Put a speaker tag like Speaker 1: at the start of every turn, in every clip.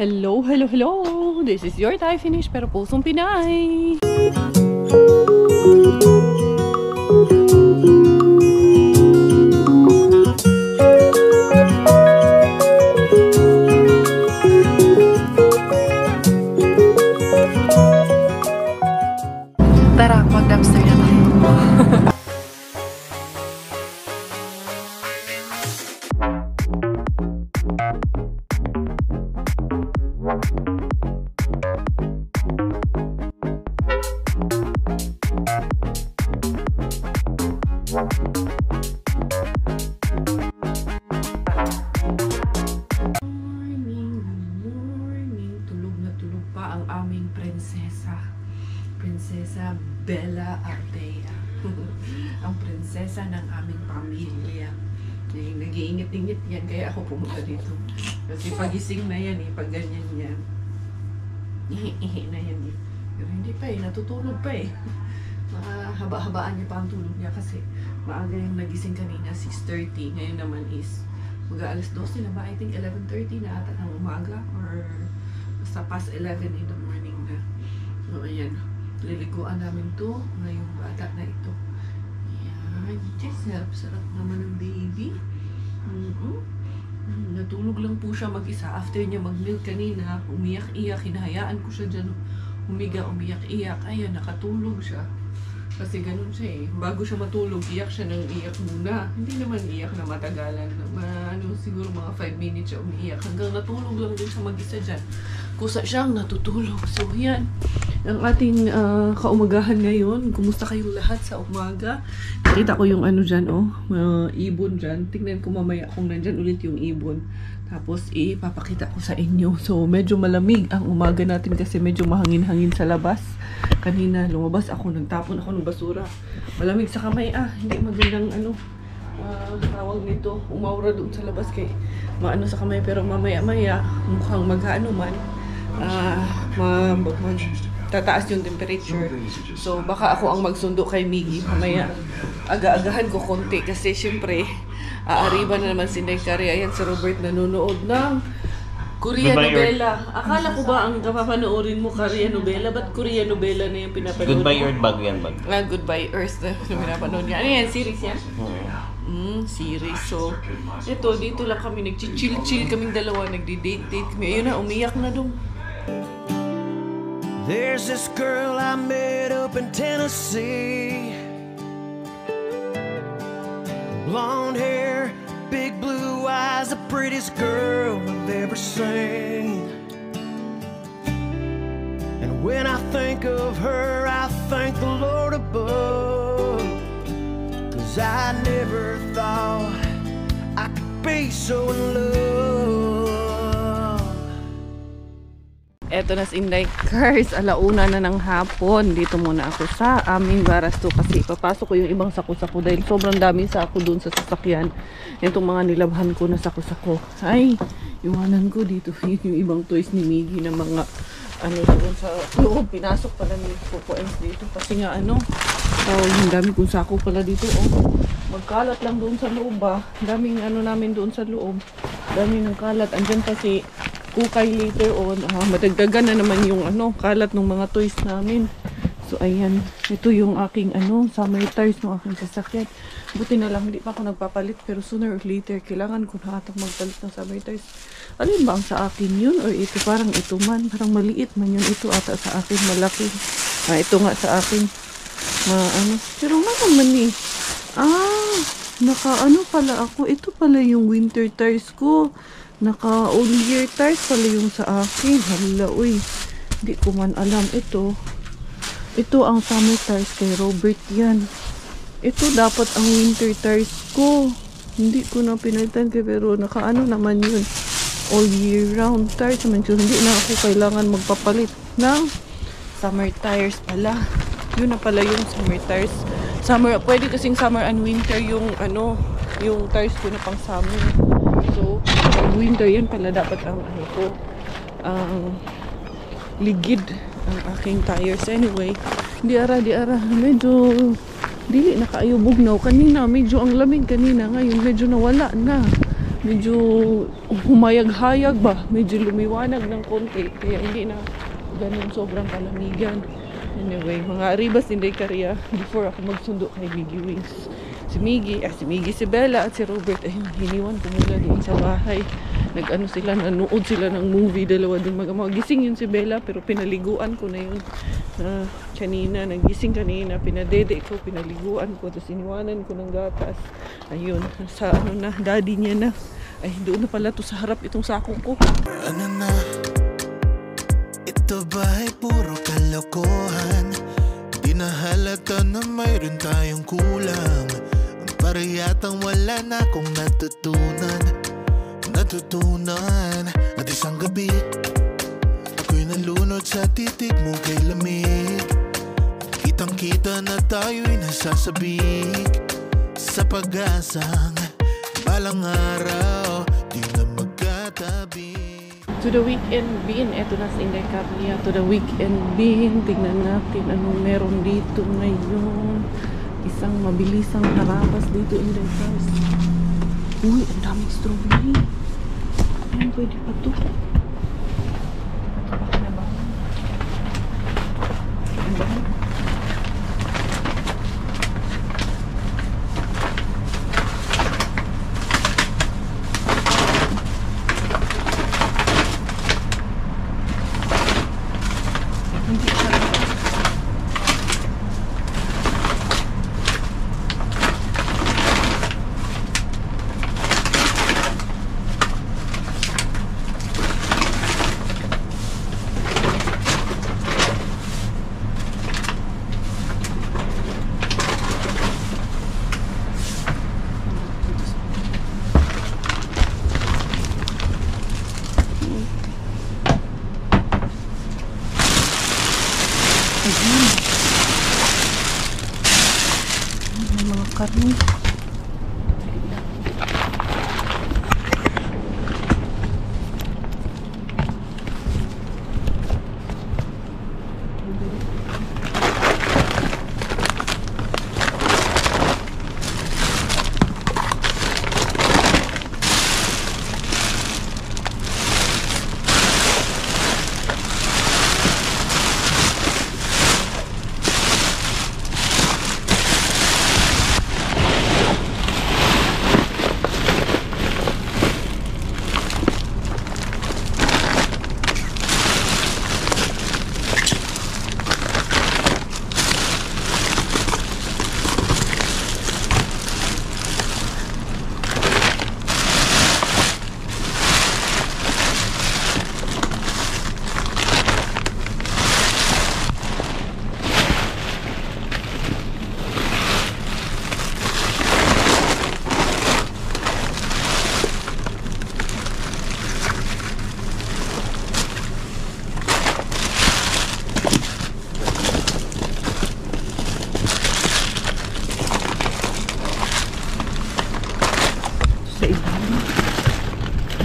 Speaker 1: Hello, hello, hello! This is your Thai finish pero pusong Pinay! Tara, mag-dumpster na tayo! Ang aming Prinsesa Bella Ardea. Ang prinsesa ng aming pamilya. Nag-iingit-ingit yan, kaya ako pumunta dito. Kasi pagising na yan pag ganyan yan. Ihi na yan Pero hindi pa natutulog pa Mahaba-habaan niya pa ang tulog niya kasi maaga yung nagising kanina, 6:30. Ngayon naman is mag-aalas 12 na ba? I think 11:30 na ata ng umaga or basta past 11 in the morning na. So, ayan. Liliguan namin to ngayong bata na ito. Ayan. Sarap naman ng baby. Natulog lang po siya mag-isa. After niya mag-milk kanina, umiyak-iyak. Hinahayaan ko siya dyan. Umiyak-iyak. Ayan, nakatulog siya. Kasi ganun siya Bago siya matulog, iyak siya ng iyak muna. Hindi naman iyak na matagalan. Siguro mga 5 minutes siya umiiyak. Hanggang natulog lang din siya mag-isa dyan. Kusa siyang natutulog. So, yan. Ang ating kaumagahan ngayon. Kumusta kayong lahat sa umaga? Nakita ko yung dyan, ibon dyan. Tingnan ko mamaya kung nandyan ulit yung ibon. Tapos, ipapakita ko sa inyo. So, medyo malamig ang umaga natin kasi medyo mahangin-hangin sa labas. Kanina, lumabas ako, nagtapon ako ng basura. Malamig sa kamay, hindi magandang tawag nito. Umaura doon sa labas kay maano sa kamay. Pero mamaya-maya, mukhang man. Tataas yung temperature. So, baka ako ang magsundo kay Miggy. Mamaya, aga-agahan ko konti. Kasi, syempre, aariba na naman si Nekari. Ayan, si Robert nanonood ng Korean novela. Akala ko ba ang kapapanoorin mo Korean novela? Ba't Korean novela na yung pinapanood mo?
Speaker 2: Goodbye Earth, bago yan, bago.
Speaker 1: Goodbye Earth na pinapanood niya. Ano yan? Series yan? Series. So, dito lang kami. Nag-chill-chill kaming dalawa. Nagdi-date kami. Ayun na, umiyak na doon.
Speaker 3: There's this girl I met up in Tennessee. Blonde hair, big blue eyes, the prettiest girl I've ever seen. And when I think of her, I thank the Lord above, 'cause I never thought I could be so in love.
Speaker 1: Eto na si Inday Cars, alauna na ng hapon. Dito muna ako sa aming barasto kasi ipapasok ko yung ibang sako-sako dahil sobrang daming sako dun sa sasakyan. Itong mga nilabhan ko na sako-sako. Ay, iwanan ko dito yung ibang toys ni Miggy na mga doon sa loob. Pinasok pala ni Coco Ems dito kasi nga yung dami kong sako pala dito. Magkalat lang doon sa loob daming namin doon sa loob. Dami ng kalat. Andyan kasi kukay later on. Madagdagan na naman yung kalat ng mga toys namin. So ayan, ito yung aking summer tires ng aking sasakyan. Buti na lang hindi pa ako nagpapalit pero sooner or later kailangan ko na atang magpalit ng summer tires. Alin ba ang sa akin yun or ito? Parang ito man, parang maliit man yun. Ito ata sa akin malaki. Ito nga sa akin pero naman pala ako. Ito pala yung winter tires ko. Naka all year tires pala yung sa akin. Hala, hindi ko man alam. Ito ang summer tires kay Robert yan. Ito dapat ang winter tires ko. Hindi ko na pinalitan pero naka naman yun. All year round tires naman yun. Hindi na ako kailangan magpapalit ng summer tires pala. Yun na pala yung summer tires. Pwede kasing summer and winter yung yung tires ko na pang summer. So, winter yan pala dapat ang ligid ang aking tires. Anyway, di ara medyo dili nakaayubog na kanina. Medyo ang lamig kanina, ngayon medyo nawala na. medyo humayag-hayag ba, medyo lumiwanag ng konti, kaya hindi na ganun sobrang kalamigan. Anyway, mga arribas din day Korea before ako magsundo kay Miggy Wings. Si Miggy, si Bella at si Robert, ayun, hiniwan ko muna doon sa bahay. Nag-ano sila, nanood sila ng movie, dalawa doon magising yun si Bella, pero pinaliguan ko na yun kanina, nagising kanina, pinadede ko, pinaliguan ko, tapos iniwanan ko ng gatas. Ayun, sa ano na, daddy niya na. Ay, doon na pala to sa harap itong sako ko.
Speaker 3: Ano na? Ito ba ay puro kalokohan? Di na halata na mayroon tayong kulang. Para yatang wala na akong natutunan. At isang gabi ako'y nalunod sa titig mo kay lamig. Kitang kita na tayo'y nasasabik sa pag-asang balang araw di na magkatabi.
Speaker 1: To the weekend bin, eto na sa Inday Korea. To the weekend bin, tignan natin anong meron dito ngayon. Isang mabilisang harabas dito Inday Cars. Uy, ang daming strawberry. Ayan, pwede pa to. Baka na ba? Ayan ba? May mga karne.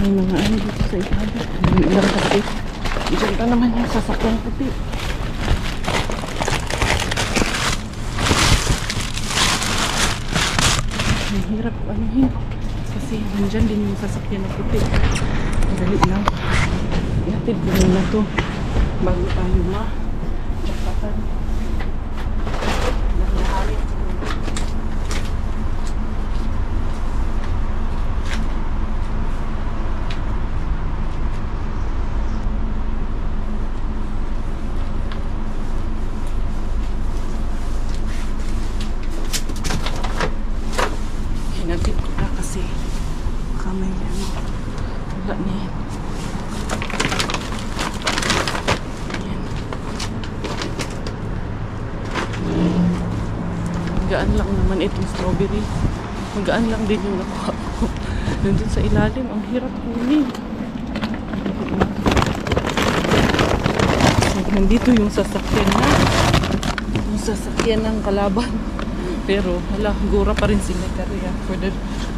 Speaker 1: May mga ano dito sa ilalim. May ilang kasi. Diyan pa naman yung sasakyan puti. Ang hirap anuhin. Kasi nandyan din yung sasakyan na puti. Dali lang. Ihatid ko muna to. Bago tayo ma-chapatan. Nangyahalit. Hinatid ko na kasi baka may ano, wala na yan. Ayan. Magaan lang naman itong strawberry. Magaan lang din yung nakuha ko. Nandun sa ilalim, ang hirap kunin. Nandito yung sasakyan na. Yung sasakyan ng kalaban. Pero hala, gura pa rin sila Korea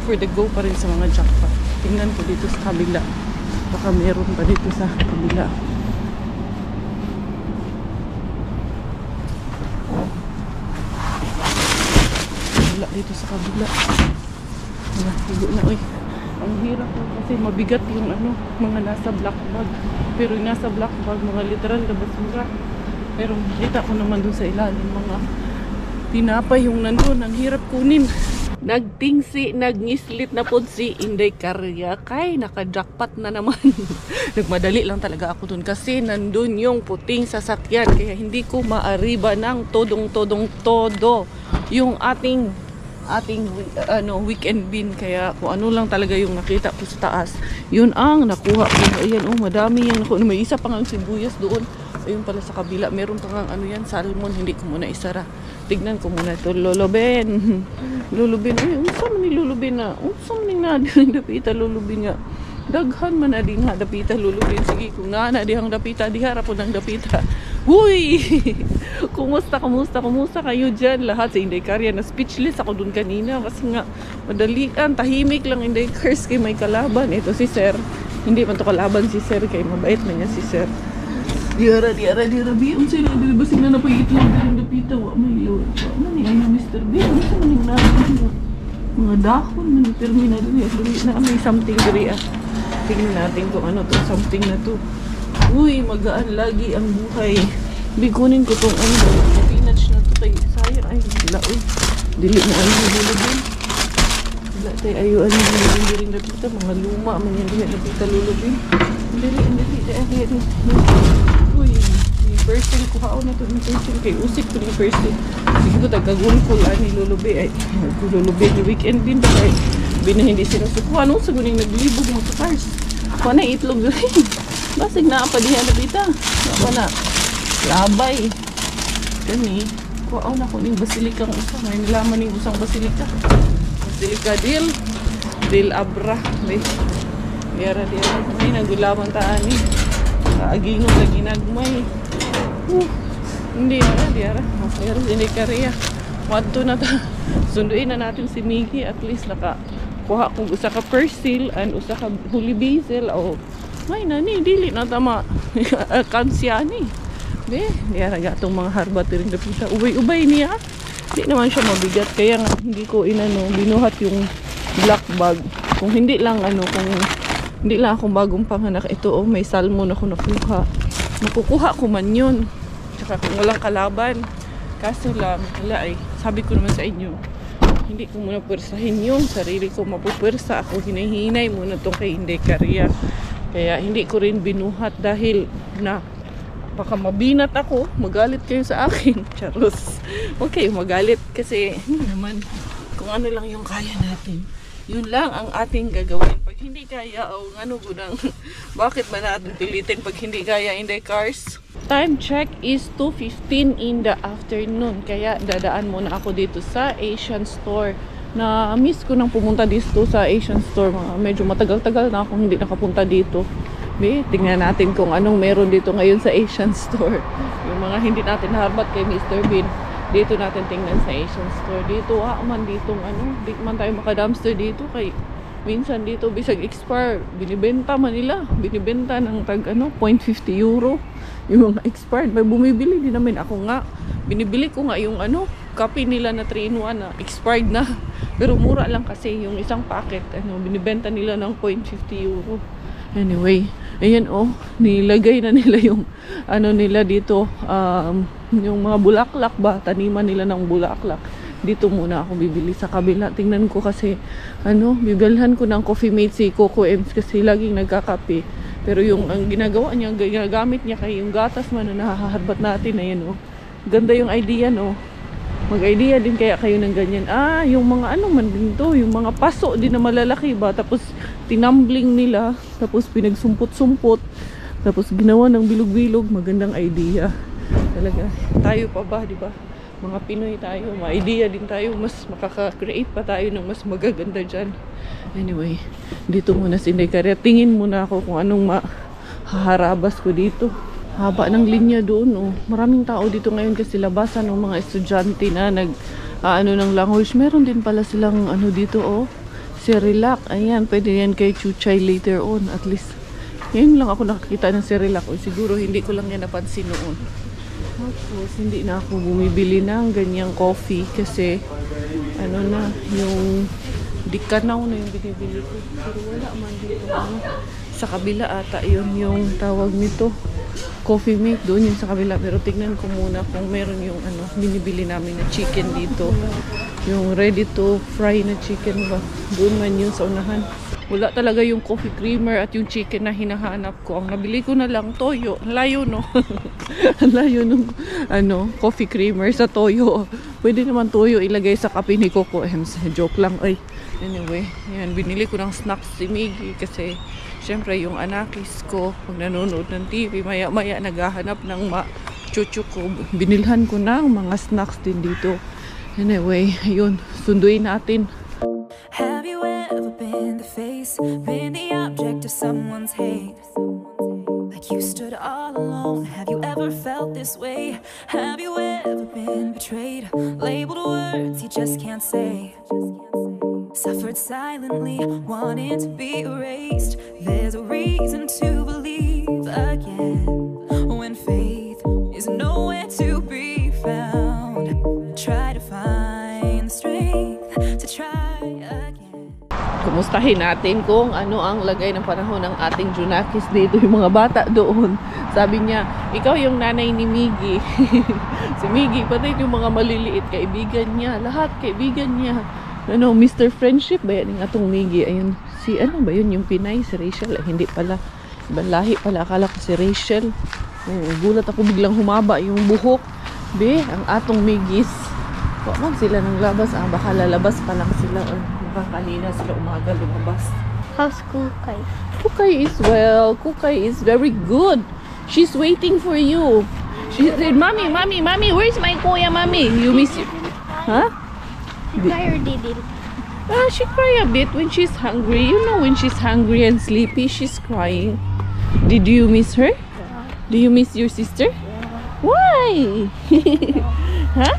Speaker 1: for the go pa rin sa mga jackpot. Tingnan ko dito sa kabila. Baka meron pa dito sa kabila. Wala dito sa kabila. Wala, higo na, uy. Ang hirap ko kasi mabigat yung ano, mga nasa black bag. Pero yung nasa black bag, mga literal na basura. Pero nakita ko naman dun sa ilalim, mga tinapay yung nandun. Ang hirap kunin. Nagtingsi, nagngislit na po si Inday Karya. Kay naka-jackpot na naman. Nagmadali lang talaga ako dun kasi nandun yung puting sasakyan. Kaya hindi ko maariba ng todong-todo yung ating weekend bin. Kaya kung ano lang talaga yung nakita ko sa taas, yun ang nakuha ko. Ayan, madami yan. May isa pang ang sibuyas doon. Ayun pala sa kabila, meron pang ano yan, salmon. Hindi ko muna isara. Tignan ko muna ito. Lulubin. Lulubin. Ay, unsa man ni lulubin na? Unsa man ni dapita lulubin nga? Daghan man na din nga dapita lulubin. Sige, kung na dihang dapita, diharap po ng dapita. Huy! Kumusta kayo dyan? Lahat sa Inday Karya na speechless ako dun kanina. Kasi nga, madalian, tahimik lang Inday Kars kay may kalaban. Ito si Sir. Hindi man to kalaban si Sir kay mabait man niya si Sir. Diara, B. Ang sila, basig na napag-itlog ng dapita. Wa may load. Wa man niya yung Mr. B. Ano sa maning natin? Mga dahon man yung terminal. Na may something diri. Tingnan natin kung ano to, something na to. Uy, magaan lagi ang buhay. Bigunin ko tong ano, spinach na to kay sayang. Ay, wala uy. Dili na ano, lulubin. Wala tayo ayuan yung lulubin na dito. Mga luma, man yan diyan na dito lulubin. Dili. Uy, yung person ko hao na to. Yung person kay usik ko yung person. Sige ko, tagagulful ni lulubi. Ay, lulubi yung weekend din ba kay bina hindi sinusukuha. Anong sagunin naglibog mo sa cars? Ako na itlog rin. Basig na pa diyan na dita. Ako na. Labay. Kani. Kuaw na ko ning basilika ng usa. May nilaman ning usang basilika. Basilika Dil Abra. Diara. May nagulaman ta ani. Kaagingog na ginagmay. Hindi na diara. Pero Inday Karya. Wadto na ta. Sunduin na natin si Miggy. At least kuha kung usa ka persil and usa ka holy basil o may nani dili na tama kansyani be diara gatong mga harbat ring dapita ubay niya di naman siya mabigat kaya nga hindi ko binuhat yung black bag kung hindi lang akong bagong panganak ito may salmon ako nakukuha ko man yun tsaka kung walang kalaban kaso lang sabi ko naman sa inyo hindi ko muna pwersahin yung sarili ko mapupwersa ako hinahinay muna itong kay Inday Karya kaya hindi ko rin binuhat dahil na baka mabinat ako magalit kayo sa akin charos huwag kayo magalit kasi naman kung ano lang yung kaya natin yun lang ang ating gagawin pag hindi kaya bakit ba natin pilitin pag hindi kaya Inday Kars. Time check is 2:15 in the afternoon. Kaya dadaan muna ako dito sa Asian store. Na-miss ko nang pumunta dito sa Asian store. Medyo matagal-tagal na akong hindi nakapunta dito. Tingnan natin kung anong meron dito ngayon sa Asian store. Yung mga hindi natin harbat kay Mr. Bean. Dito natin tingnan sa Asian store. Dito, di man tayo maka-dumpster dito kay minsan dito bisag expire binibenta man nila ng tag €0.50 yung mga expired may bumibili din namin ako nga binibili ko nga yung copy nila na 3-in-1 na expired na pero mura lang kasi yung isang packet binibenta nila ng €0.50 anyway ayan nilagay na nila yung nila dito yung mga bulaklak ba taniman nila ng bulaklak dito muna ako bibili sa kabila. Tingnan ko kasi bibilhan ko ng Coffee Mate si Coco Ems kasi laging nagkakape. Pero yung ang ginagawa niya, ginagamit niya kay yung gatas man na nahaharbat natin ayan Ganda yung idea Mag-idea din kaya kayo ng ganyan. Yung mga man din to, yung mga paso din na malalaki ba tapos tinambling nila, tapos pinagsumpot-sumpot, tapos ginawa ng bilog-bilog, magandang idea. Talaga, tayo pa ba, di ba? Mga Pinoy tayo, ma-idea din tayo, mas makaka-create pa tayo ng mas magaganda dyan. Anyway, dito muna si Inday Karya. Tingin muna ako kung anong mahaharabas ko dito. Haba ng linya doon, Maraming tao dito ngayon kasi labasan ng mga estudyante na ng language. Meron din pala silang dito, Cerelac. Ayan, pwede yan kay Chuchay later on. At least, ngayon lang ako nakakita ng Cerelac. Siguro hindi ko lang yan napansin noon. Tapos, hindi na ako bumibili ng ganyang coffee kasi yung Dikanaw na yung binibili ko. Pero wala man dito. Ano. Sa kabila ata yun yung tawag nito. Coffee mate doon yung sa kabila. Pero tignan ko muna kung meron yung ano, binibili namin na chicken dito. Yung ready to fry na chicken ba. Doon man yun sa unahan. Wala talaga yung coffee creamer at yung chicken na hinahanap ko. Ang nabili ko na lang toyo. Layo no. Layo nung ano, coffee creamer sa toyo. Pwede naman toyo ilagay sa kape ni Coco. Joke lang ay. Anyway, yan binili ko ng snacks si Miggy kasi syempre yung anakis ko pag nanonood ng TV maya-maya naghahanap ng chuchu ko. Binilhan ko ng mga snacks din dito. Anyway, yun, sunduin natin.
Speaker 2: Have you ever been the face, been the object of someone's hate? Like you stood all alone. Have you ever felt this way? Have you ever been betrayed? Labeled words you just can't say. Suffered silently, wanting to be erased. There's a reason to believe again when faith is nowhere to be found. Try to find the strength to try again.
Speaker 1: Kumustahin natin kung ano ang lagay ng panahon ng ating Junakis dito. Yung mga bata doon. Sabi niya, ikaw yung nanay ni Miggy. Si Miggy, pati yung mga maliliit, kaibigan niya. Lahat kaibigan niya. Ano, Mr. Friendship ba yan yung atong Miggy? Ayun, si ano ba yun? Yung Pinay, si Rachel. Ay, hindi pala. Ibang lahi pala. Akala ko si Rachel. Gulat ako biglang humaba yung buhok. Be, ang atong Miggy's. Huwag sila ng labas. Baka lalabas pa lang sila. Or baka kanina sila umaga lumabas.
Speaker 4: How's Kukay?
Speaker 1: Kukay is well. Kukay is very good. She's waiting for you. She said, Mommy, Mommy, Mommy, where's my kuya, Mommy? You miss you. Huh?
Speaker 4: Cry or didn't?
Speaker 1: She cry a bit when she's hungry. You know, when she's hungry and sleepy, she's crying. Did you miss her? Do you miss your sister? Why? Huh?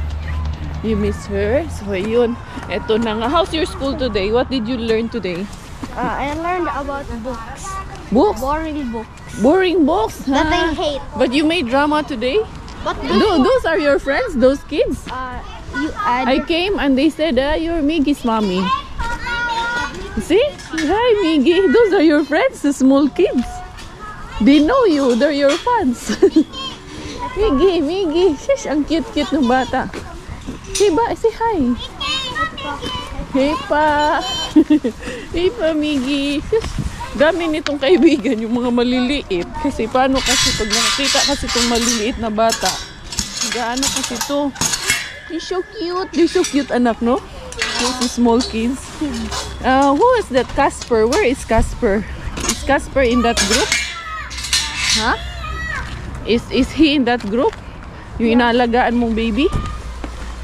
Speaker 1: You miss her? So, yun. Eto na nga. How's your school today? What did you learn today?
Speaker 4: I learned about books.
Speaker 1: Books?
Speaker 4: Boring books.
Speaker 1: Boring books?
Speaker 4: That
Speaker 1: Huh?
Speaker 4: I hate.
Speaker 1: But you made drama today?
Speaker 4: But
Speaker 1: Those are your friends? Those kids?
Speaker 4: you
Speaker 1: I came and they said, you're Miggy's mommy. See? Hi, Miggy. Those are your friends, the small kids. They know you. They're your fans. Miggy, Miggy. Shush, ang cute-cute ng bata. Hey, say hi. Hey pa. Hey pa, Miggy. Shush. Dami nitong kaibigan, yung mga maliliit. Kasi paano kasi pag nakakita kasi itong maliliit na bata, gaano kasi ito. They're so cute. They're so cute, anak, no? Those small kids. Who is that? Casper. Where is Casper? Is Casper in that group? Huh? Is he in that group? Yung inaalagaan mong baby?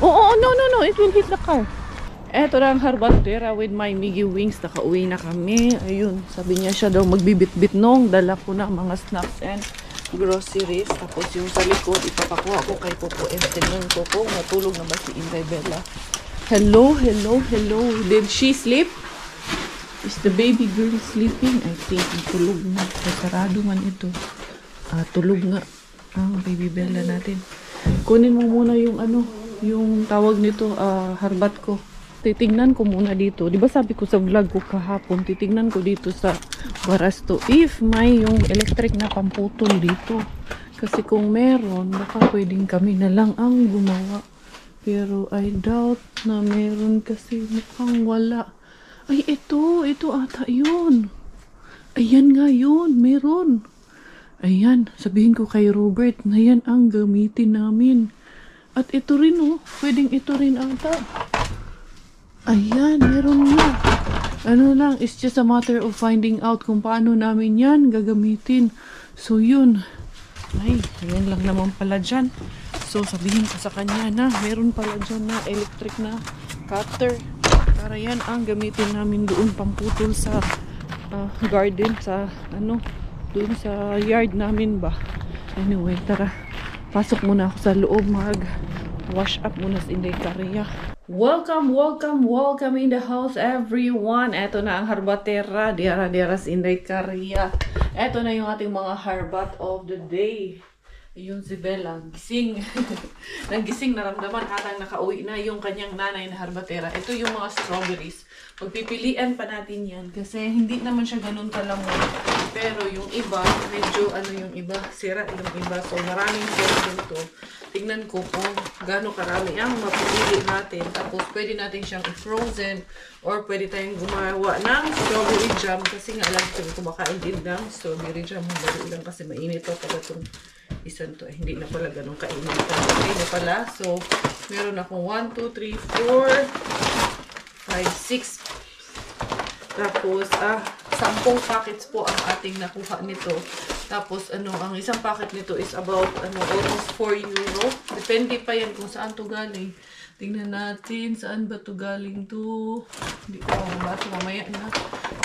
Speaker 1: Oh, no. It will hit the car. Eto na ang harbatera with my Miggy Wings. Nakauwi na kami. Ayun, sabi niya siya daw magbibit-bit nung. Dala ko na mga snacks and groceries. Tapos yung sa likod, ipapakuha ko kay Coco. And tingnan ko kung matulog na ba si Inday Bella. Hello. Did she sleep? Is the baby girl sleeping? I think tulog na. Sarado man ito. Tulog nga ang baby Bella natin. Kunin mo muna yung ano, yung tawag nito, harbat ko. Titingnan ko muna dito. Di ba sabi ko sa vlog ko kahapon, titingnan ko dito sa Barasto if may yung electric na pamputol dito. Kasi kung meron, baka pwedeng kami na lang ang gumawa. Pero I doubt na meron kasi mukhang wala. Ay, ito ata yun. Ayan nga yun, meron. Ayan, sabihin ko kay Robert na yan ang gamitin namin. At ito rin pwedeng ito rin ata. Ayan, meron nga. Ano lang, it's just a matter of finding out kung paano namin yan gagamitin. So, yun. Ay, ayan lang naman pala dyan. So, sabihin ko sa kanya na meron pala dyan na electric na cutter. Para yan ang gamitin namin doon pamputol sa garden, sa doon sa yard namin ba. Anyway, tara. Pasok muna ako sa loob, wash up muna sa Inday Caria. Welcome in the house, everyone. Eto na ang harbatera, diara sa Inday Caria. Eto na yung ating mga harbat of the day. Yun si Bella, gising. Naggising, naramdaman atang nakauwi na yung kanyang nanay na harbatera. Ito yung mga strawberries. Magpipilian pa natin yan kasi hindi naman siya ganun kalamon. Pero yung iba, medyo yung iba, sira yung iba. So maraming sira to. Tingnan ko kung gaano karami ang mapipili natin. Tapos pwede natin siyang i-frozen or pwede tayong gumawa ng strawberry jam kasi nga alam ko kumakain din ng strawberry jam. Madali lang kasi mainit to pala itong isang to. Hindi na pala ganun kainit. Okay na pala. So, meron akong 1, 2, 3, 4, 5, 6. Tapos, 10 packets po ang ating nakuha nito. Tapos, ang isang packet nito is about, almost 4 euro. Depende pa yan kung saan to galing. Tingnan natin, saan ba to galing to? Hindi ko mabasa, mamaya na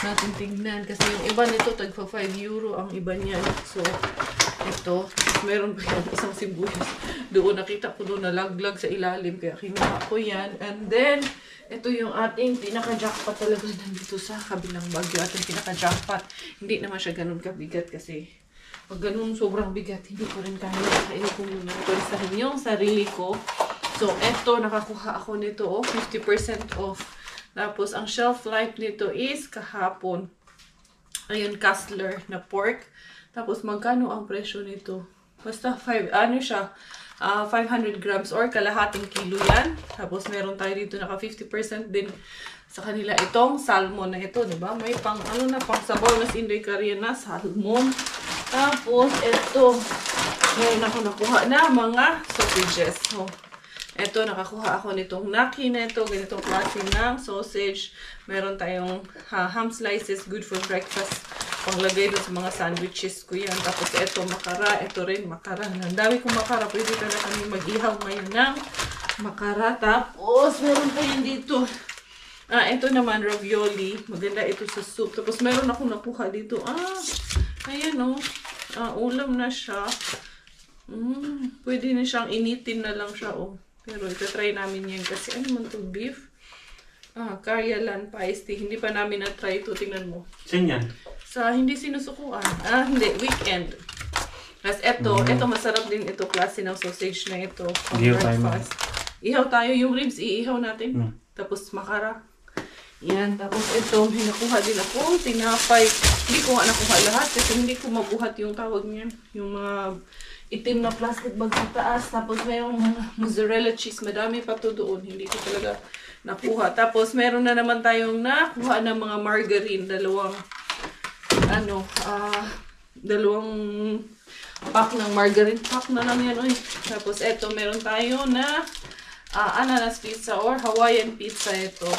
Speaker 1: natin tingnan. Kasi yung iba nito, tagpa 5 euro ang iba niyan. So, ito, meron pa yan, isang sibuyas. Doon, nakita ko doon, nalaglag sa ilalim. Kaya kinuha ko yan. And then, ito yung ating pinaka-jackpot talaga nandito sa kabilang bagyo. Ating pinaka-jackpot. Hindi naman siya ganun kabigat kasi pag ganun sobrang bigat, hindi ko rin kaya. Kaya ko muna palisahin yung sarili ko. So, eto, nakakuha ako nito, 50% off. Tapos, ang shelf life nito is kahapon. Ayun, Castler na pork. Tapos, magkano ang presyo nito? Basta, 500 grams or kalahating kilo yan. Tapos, meron tayo dito naka 50% din sa kanila. Itong salmon na ito, diba? May pang sabaw na Inday Korean na salmon. Tapos, ito, meron ako nakuha na mga sausages. So, ito, nakakuha ako nitong naki na ito, ganitong klase ng sausage. Meron tayong ham slices, good for breakfast. Panglagay doon sa mga sandwiches ko yan. Tapos ito, makara. Ito rin, makara. Ang dami kong makara. Pwede pala kami mag-ihaw ngayon ng makara. Tapos, meron pa yan dito. Ito naman, ravioli. Maganda ito sa soup. Tapos, meron ako nakuha dito. Ayan o. Ulam na siya. Pwede na siyang initin na lang siya o. Pero ito-try namin yan kasi ano man to, beef? Karyalan paiste. Hindi pa namin na-try ito. Tingnan mo.
Speaker 5: Saan yan?
Speaker 1: Sa hindi sinusukuan. Hindi. Weekend. Tapos ito masarap din ito. Klase ng sausage na ito. Breakfast. Ihaw tayo. Yung ribs, iihaw natin. Tapos makara. Yan. Tapos ito, may nakuha din ako. Tinapay. Hindi ko nga nakuha lahat kasi hindi ko mabuhat yung tawag niyan. Yung mga itim na plastic bag sa taas. Tapos mayroong mozzarella cheese. Madami pa to doon. Hindi ko talaga nakuha. Tapos meron na naman tayong nakuha ng mga margarine. Dalawang pack ng margarine. Pack na lang yan. Uy. Tapos eto, meron tayo na ananas pizza or Hawaiian pizza ito.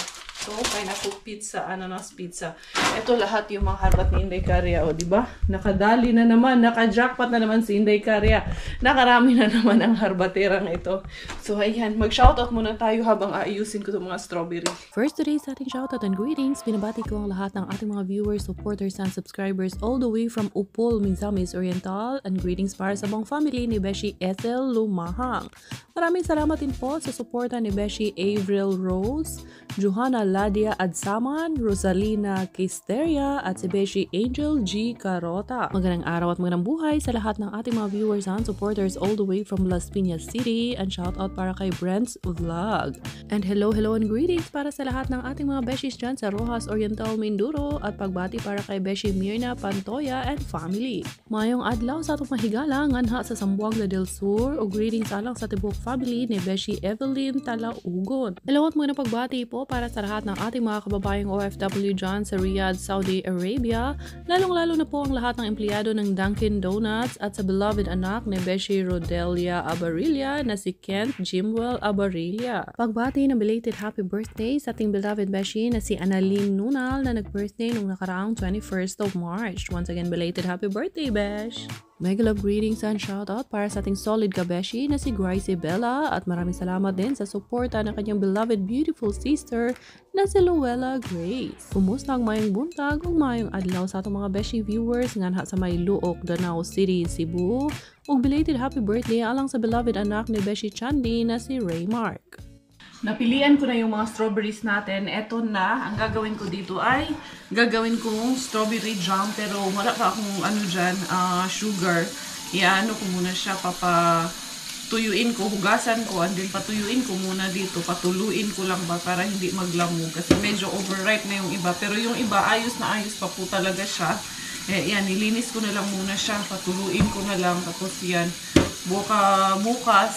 Speaker 1: So, pineapple pizza, ananas pizza. Ito lahat yung mga harbat ni Inday Korea. O, diba? Nakadali na naman. Naka-jackpot na naman si Inday Korea. Nakarami na naman ang harbaterang ito. So, ayan. Mag-shoutout muna tayo habang aayusin ko itong mga strawberry.
Speaker 6: First today sa ating shoutout and greetings, binabati ko ang lahat ng ating mga viewers, supporters, and subscribers all the way from Upol, Misamis Oriental, and greetings para sa buong family ni Beshi Ethel Lumahang. Maraming salamat din po sa suporta ni Beshi Avril Rose, Johanna Ladia Adsaman, Rosalina Kisteria, at si Beshi Angel G. Carota. Magandang araw at magandang buhay sa lahat ng ating mga viewers and supporters all the way from Las Piñas City, and shoutout para kay Brent's Vlog. And hello and greetings para sa lahat ng ating mga Beshis dyan sa Rojas Oriental, Mindoro, at pagbati para kay Beshi Mirna Pantoya and family. Mayong adlaw sa atong mahigala nganha sa Zamboanga del Sur, o greetings alang sa tibok family ni Beshi Evelyn Talaugon. Hello at magandang pagbati po para sa lahat ng ating mga kababayang OFW dyan sa Riyadh, Saudi Arabia, lalong-lalo na po ang lahat ng empleyado ng Dunkin Donuts at sa beloved anak ni Beshi Rodelia Abarilla na si Kent Jimwell Abarilla. Pagbati ng belated happy birthday sa ating beloved Beshi na si Annalyn Nunal na nag-birthday nung nakaraang 21st of March. Once again, belated happy birthday, Besh! Mega love greetings and shoutout para sa ating solid kabeshi na si Gracie Bella, at maraming salamat din sa suporta ng kanyang beloved beautiful sister na si Luella Grace. Kumusta ang mayong buntag o mayong adlaw sa atong mga beshi viewers nganha sa may Luok, Danao City, Cebu, ug belated happy birthday alang sa beloved anak ni Beshi Chandi na si Raymark.
Speaker 1: Napilian ko na yung mga strawberries natin. Eto na. Ang gagawin ko dito ay gagawin kong strawberry jam. Pero wala pa akong sugar. iano ko muna siya, tuyuin ko, hugasan ko, and then patuyuin ko muna dito, patuluin ko lang ba para hindi maglamog kasi medyo overripe na yung iba, pero yung iba ayos na ayos pa po talaga siya. Yan, nilinis ko na lang muna siya, patuluin ko na lang, tapos yan, bukas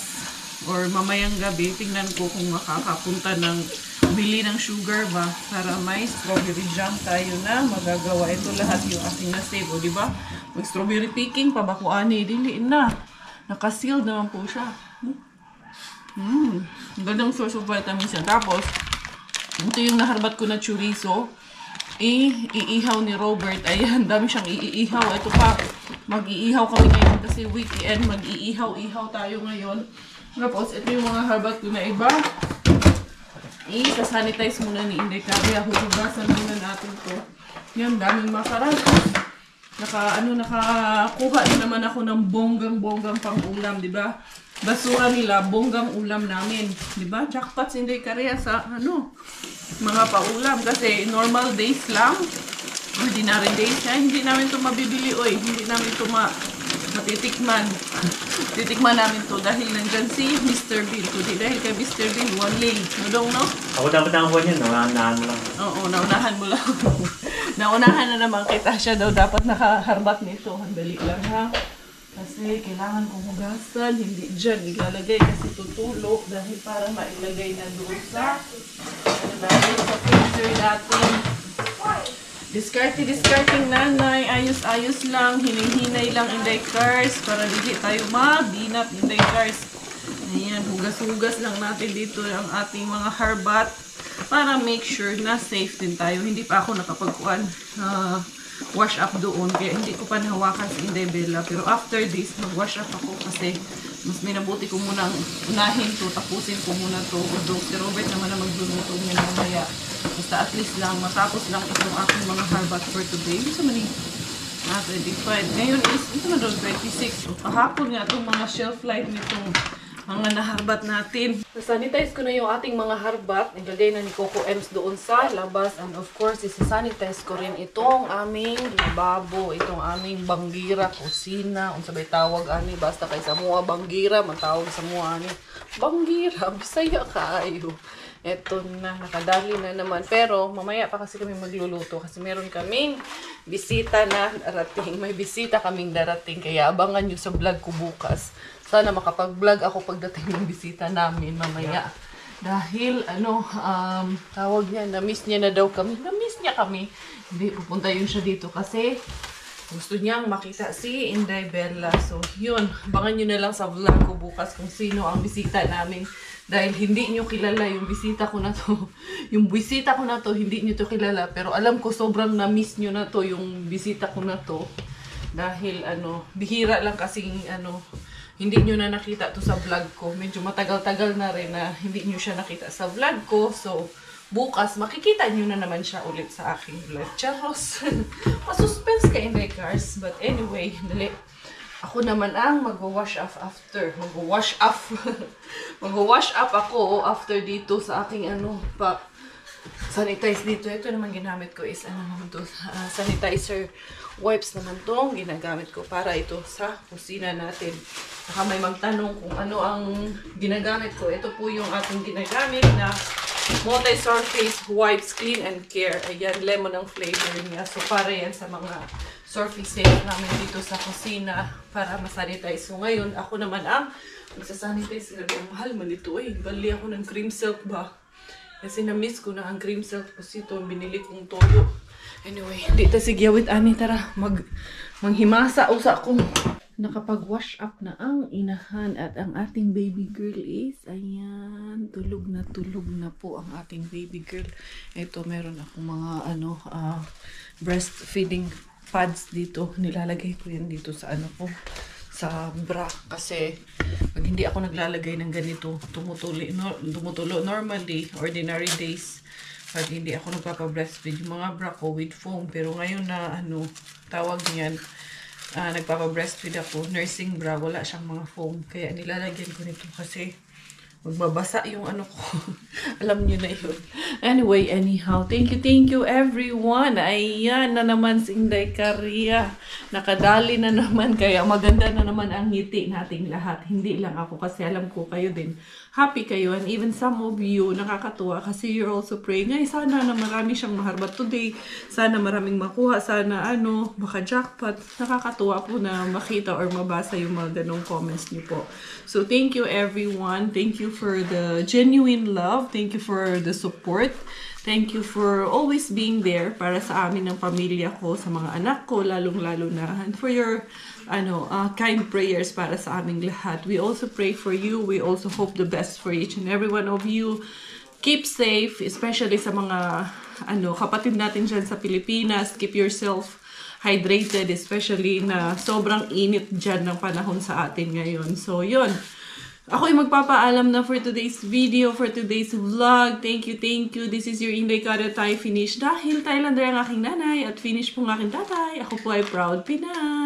Speaker 1: or mamayang gabi, tingnan ko kung makakapunta ng bili ng sugar ba para may strawberry jam tayo na magagawa. Ito lahat yung aking na-save, o diba? Mag strawberry picking pa ba ko ani, diliin na. Naka-sealed naman po siya. Gandang source of vitamins siya. Tapos, ito yung naharbat ko na chorizo. Iihaw ni Robert. Ayan, dami siyang iihaw. Ito pa, mag-iihaw kami ngayon kasi weekend. Mag-iihaw-ihaw tayo ngayon. Tapos, ito yung mga harbat ko na iba. Isa-sanitize muna ni Inday Kaya. Hugasan muna natin to. Yan, daming masarap. Nakakuha din naman ako ng bonggang pang ulam, di ba? Basura nila, bonggang ulam namin, di ba? Jackpot si Inday Kaya sa mga paulam kasi normal days lang, ordinary days, hindi namin to mabibili, hindi namin to matitikman. Titikman namin to dahil nandyan si Mr. Bill. Kundi dahil kay Mr. Bill, waling. No?
Speaker 5: Ako dapat ang kuha niya, naunahan mo lang.
Speaker 1: Oo, naunahan mo lang. Naunahan na naman kita. Siya daw dapat nakaharbat nito. Handali lang ha. Kasi kailangan kong hugasan. Hindi dyan ilalagay kasi tutulo. Dahil para mailagay na doon sa freezer natin. Discarding nanay, ayos-ayos lang, hinay-hinay lang Inday Cars para dili tayo mabinat Inday Cars. Ayan, hugas-hugas lang natin dito ang ating mga harbat para make sure na safe din tayo. Hindi pa ako nakapagkuhan wash up doon, kaya hindi ko pa nahawakan si Inday Bella. Pero after this, mag-wash up ako kasi mas minabuti ko munang unahin to, tapusin ko muna to. Although si Robert naman na magluluto niya mamaya. Basta at least lang, matapos lang itong aking mga harbat for today. Gusto man yung 25. Ngayon is, ito na doon, 26. So, kahapon nga itong mga shelf life nitong mga naharbat natin. Sanitize ko na yung ating mga harbat. Nilagay na ni Coco Ems doon sa labas. And of course, isa-sanitize ko rin itong aming lababo, itong aming banggira, kusina. Kung sabay tawag ani, basta kay Samoa banggira, matawag Samoa ani. Banggira, bisaya kaayo. Eto na, nakadali na naman. Pero, mamaya pa kasi kami magluluto. Kasi meron kaming bisita na darating. May bisita kaming darating. Kaya abangan nyo sa vlog ko bukas. Sana makapag-vlog ako pagdating ng bisita namin mamaya. Dahil, tawag niya, na-miss niya na daw kami. Na-miss niya kami. Hindi, pupunta yun siya dito kasi gusto niyang makita si Inday Bella. So, yun. Abangan nyo na lang sa vlog ko bukas kung sino ang bisita namin. Dahil hindi nyo kilala yung bisita ko na to. Yung bisita ko na to, hindi nyo to kilala. Pero alam ko sobrang na-miss nyo na to yung bisita ko na to. Dahil, bihira lang kasing, hindi nyo na nakita to sa vlog ko. Medyo matagal-tagal na rin na hindi nyo siya nakita sa vlog ko. So, bukas, makikita nyo na naman siya ulit sa aking vlog. Charos! Masuspense ka, Inday Cars. But anyway, dali. Ako naman ang mag-wash off after. Mag-wash off. Mag-wash up ako after dito sa aking sanitize dito. Ito naman ginamit ko is sanitizer wipes naman tong ginagamit ko para ito sa kusina natin. Saka may magtanong kung ano ang ginagamit ko. Ito po yung ating ginagamit na multi-surface wipes clean and care. Ayan, lemon ang flavor niya. So para yan sa mga surfaces namin dito sa kusina para masanitize. So ngayon, ako naman ang magsasanitize. Ang mahal man ito eh. Bali ako ng cream silk ba? Kasi na-miss ko na ang cream silk kasi ito binili kong toyo. Anyway, dito si Gyawit ani, tara manghimasa usa ko. Nakapag-wash up na ang inahan at ang ating baby girl is ayan, tulog na po ang ating baby girl. Ito meron akong mga breastfeeding pads dito. Nilalagay ko yan dito sa sa bra kasi pag hindi ako naglalagay ng ganito, tumutulo normally, ordinary days. Pag hindi ako nagpapa-breastfeed, yung mga bra ko with foam. Pero ngayon na, tawag niyan, nagpapa-breastfeed ako, nursing bra, wala siyang mga foam. Kaya nilalagyan ko nito kasi magbabasa yung ano ko. Alam niyo na yun. Anyway, anyhow, thank you everyone. Ayan na naman si Inday Caria. Nakadali na naman, kaya maganda na naman ang ngiti nating lahat. Hindi lang ako kasi alam ko kayo din. Happy kayo, and even some of you nakakatuwa kasi you're also praying. Ay, sana na marami siyang maharbat today. Sana maraming makuha. Sana maka-jackpot. Nakakatuwa po na makita or mabasa yung mga ganong comments niyo po. So, thank you everyone. Thank you for the genuine love. Thank you for the support. Thank you for always being there para sa amin ng pamilya ko, sa mga anak ko, lalong-lalo na. And for your kind prayers para sa aming lahat. We also pray for you. We also hope the best for each and every one of you. Keep safe, especially sa mga kapatid natin dyan sa Pilipinas. Keep yourself hydrated, especially na sobrang init dyan ng panahon sa atin ngayon. So, yun. Ako'y magpapaalam na for today's video, for today's vlog. Thank you. This is your Inday Caria Thai finish. Dahil Thailander ang aking nanay at finish po ang aking tatay, ako po ay proud Pinay.